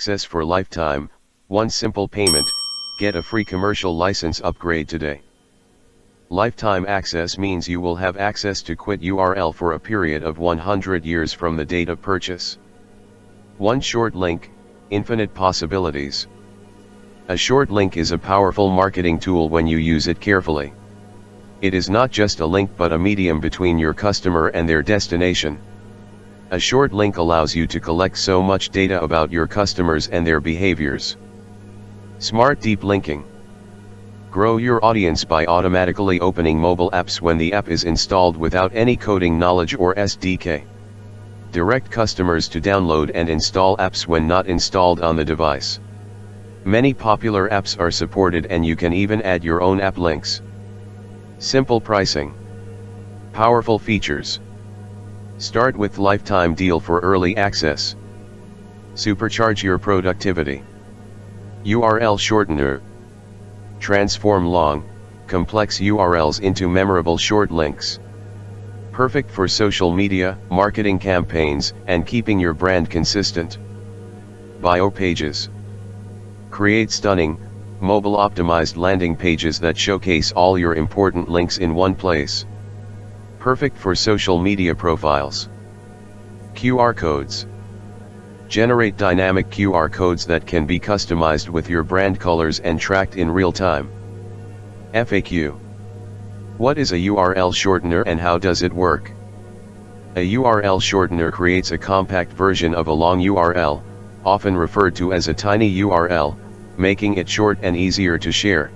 access for lifetime, one simple payment, get a free commercial license upgrade today. Lifetime access means you will have access to QuitURL for a period of 100 years from the date of purchase. One short link, infinite possibilities. A short link is a powerful marketing tool when you use it carefully. It is not just a link but a medium between your customer and their destination. A short link allows you to collect so much data about your customers and their behaviors. Smart deep linking. Grow your audience by automatically opening mobile apps when the app is installed without any coding knowledge or SDK. Direct customers to download and install apps when not installed on the device. Many popular apps are supported and you can even add your own app links. Simple pricing. Powerful features. Start with lifetime deal for early access. Supercharge your productivity. URL shortener. Transform long, complex URLs into memorable short links. Perfect for social media, marketing campaigns, and keeping your brand consistent. Bio pages. Create stunning, mobile-optimized landing pages that showcase all your important links in one place. Perfect for social media profiles. QR codes. Generate dynamic QR codes that can be customized with your brand colors and tracked in real time. FAQ. What is a URL shortener and how does it work? A URL shortener creates a compact version of a long URL, often referred to as a tiny URL, making it short and easier to share.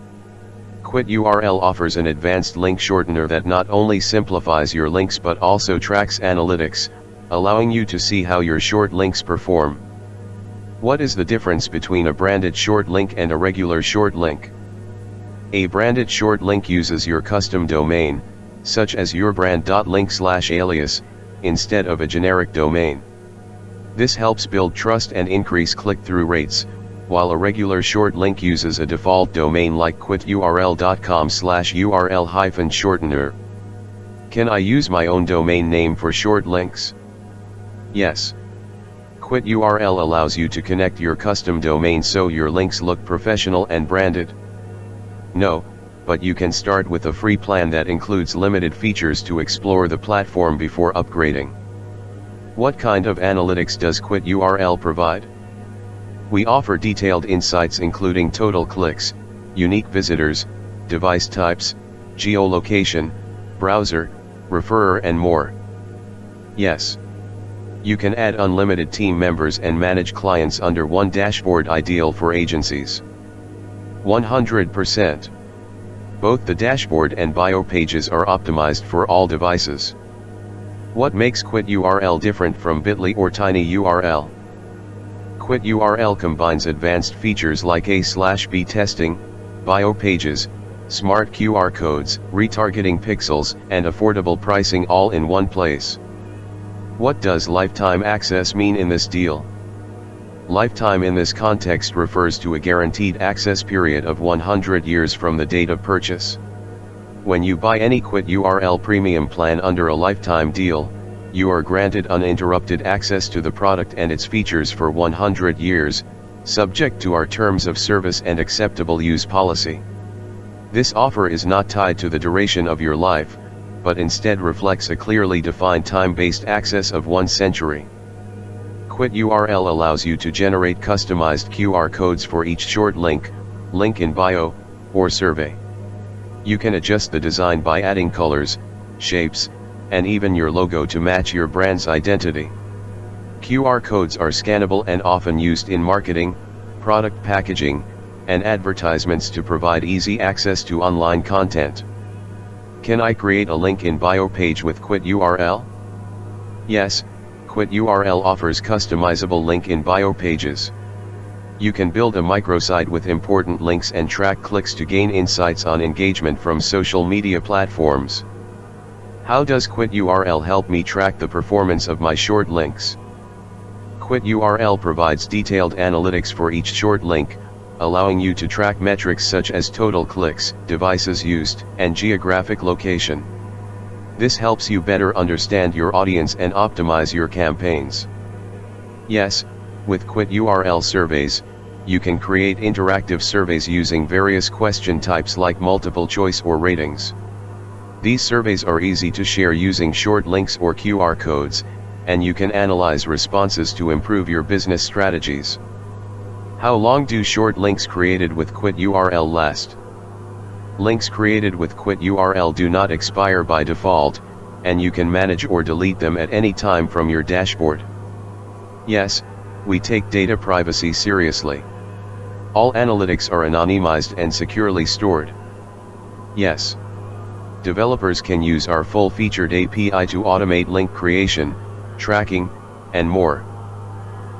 QuitURL offers an advanced link shortener that not only simplifies your links but also tracks analytics, allowing you to see how your short links perform. What is the difference between a branded short link and a regular short link? A branded short link uses your custom domain, such as yourbrand.link/alias, instead of a generic domain. This helps build trust and increase click-through rates, while a regular short link uses a default domain like quiturl.com/url-shortener. Can I use my own domain name for short links? Yes. QuitURL allows you to connect your custom domain so your links look professional and branded. No, but you can start with a free plan that includes limited features to explore the platform before upgrading. What kind of analytics does QuitURL provide? We offer detailed insights including total clicks, unique visitors, device types, geolocation, browser, referrer and more. Yes. You can add unlimited team members and manage clients under one dashboard, ideal for agencies. 100%. Both the dashboard and bio pages are optimized for all devices. What makes QuitURL different from Bitly or TinyURL? QuitURL combines advanced features like A/B testing, bio pages, smart QR codes, retargeting pixels, and affordable pricing all in one place. What does lifetime access mean in this deal? Lifetime in this context refers to a guaranteed access period of 100 years from the date of purchase. When you buy any QuitURL premium plan under a lifetime deal, you are granted uninterrupted access to the product and its features for 100 years, subject to our terms of service and acceptable use policy. This offer is not tied to the duration of your life, but instead reflects a clearly defined time-based access of 1 century. QuitURL allows you to generate customized QR codes for each short link, link in bio, or survey. You can adjust the design by adding colors, shapes, and even your logo to match your brand's identity. QR codes are scannable and often used in marketing, product packaging, and advertisements to provide easy access to online content. Can I create a link in bio page with QuitURL? Yes, QuitURL offers customizable link in bio pages. You can build a microsite with important links and track clicks to gain insights on engagement from social media platforms. How does QuitURL help me track the performance of my short links? QuitURL provides detailed analytics for each short link, allowing you to track metrics such as total clicks, devices used, and geographic location. This helps you better understand your audience and optimize your campaigns. Yes, With QuitURL surveys, you can create interactive surveys using various question types like multiple choice or ratings. These surveys are easy to share using short links or QR codes, and you can analyze responses to improve your business strategies. How long do short links created with QuitURL last? Links created with QuitURL do not expire by default, and you can manage or delete them at any time from your dashboard. Yes, we take data privacy seriously. All analytics are anonymized and securely stored. Yes. Developers can use our full-featured API to automate link creation, tracking, and more.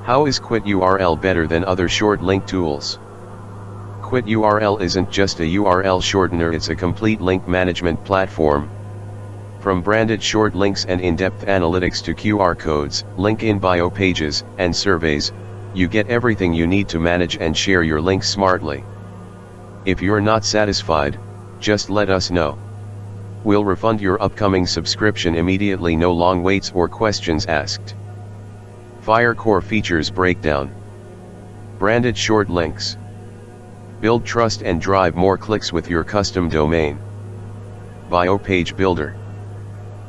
How is QuitURL better than other short link tools? QuitURL isn't just a URL shortener, it's a complete link management platform. From branded short links and in-depth analytics to QR codes, link in bio pages, and surveys, you get everything you need to manage and share your links smartly. If you're not satisfied, just let us know. We'll refund your upcoming subscription immediately, no long waits or questions asked. Fire core features breakdown. Branded short links. Build trust and drive more clicks with your custom domain. Bio page builder.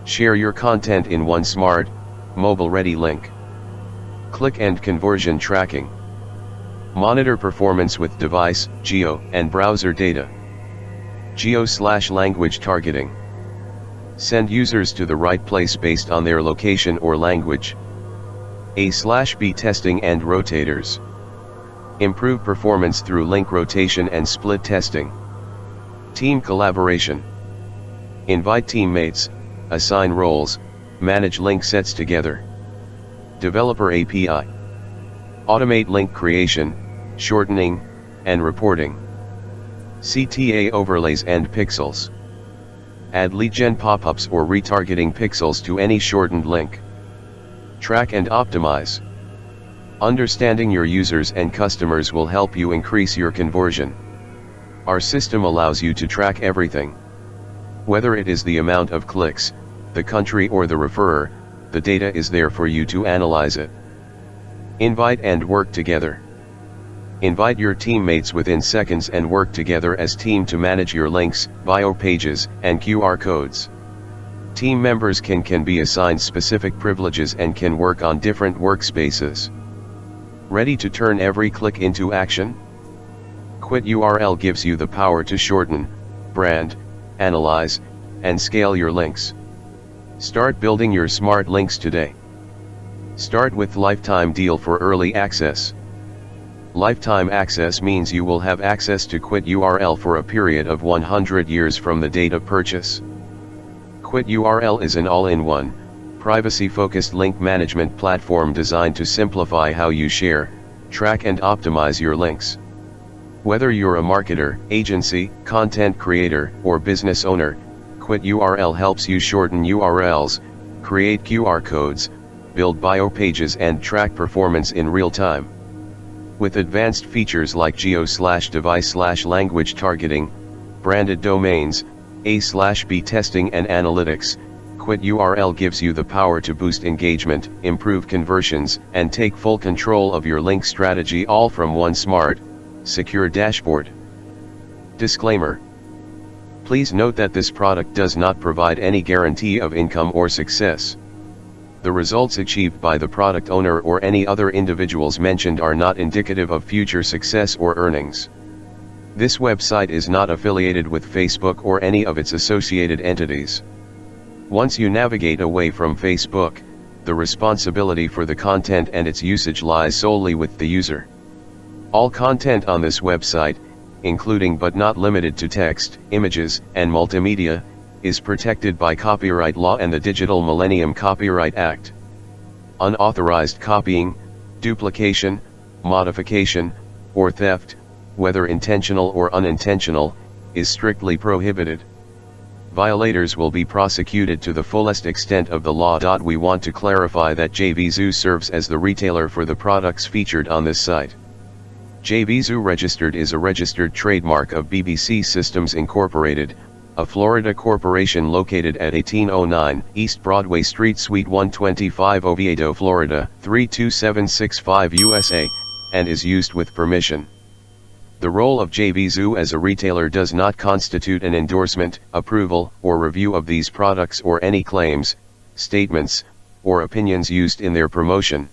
Share your content in one smart, mobile-ready link. Click and conversion tracking. Monitor performance with device, geo, and browser data. Geo/language targeting. Send users to the right place based on their location or language. A/B testing and rotators. Improve performance through link rotation and split testing. Team collaboration. Invite teammates, assign roles, manage link sets together. Developer API. Automate link creation, shortening, and reporting. CTA overlays and pixels. Add lead gen pop-ups or retargeting pixels to any shortened link. Track and optimize. Understanding your users and customers will help you increase your conversion. Our system allows you to track everything. Whether it is the amount of clicks, the country or the referrer, the data is there for you to analyze it. Invite and work together. Invite your teammates within seconds and work together as team to manage your links, bio pages, and QR codes. Team members can be assigned specific privileges and can work on different workspaces. Ready to turn every click into action? QuitURL gives you the power to shorten, brand, analyze, and scale your links. Start building your smart links today. Start with lifetime deal for early access. Lifetime access means you will have access to QuitURL for a period of 100 years from the date of purchase. QuitURL is an all-in-one, privacy-focused link management platform designed to simplify how you share, track and optimize your links. Whether you're a marketer, agency, content creator, or business owner, QuitURL helps you shorten URLs, create QR codes, build bio pages and track performance in real time. With advanced features like geo/device/language targeting, branded domains, A/B testing and analytics, QuitURL gives you the power to boost engagement, improve conversions, and take full control of your link strategy, all from one smart, secure dashboard. Disclaimer. Please note that this product does not provide any guarantee of income or success. The results achieved by the product owner or any other individuals mentioned are not indicative of future success or earnings. This website is not affiliated with Facebook or any of its associated entities. Once you navigate away from Facebook, the responsibility for the content and its usage lies solely with the user. All content on this website, including but not limited to text, images, and multimedia, is protected by copyright law and the Digital Millennium Copyright Act. Unauthorized copying, duplication, modification, or theft, whether intentional or unintentional, is strictly prohibited. Violators will be prosecuted to the fullest extent of the law. We want to clarify that JVZoo serves as the retailer for the products featured on this site. JVZoo Registered is a registered trademark of BBC Systems Incorporated, a Florida corporation located at 1809 East Broadway Street, Suite 125, Oviedo, Florida, 32765 USA, and is used with permission. The role of JVZoo as a retailer does not constitute an endorsement, approval, or review of these products or any claims, statements, or opinions used in their promotion.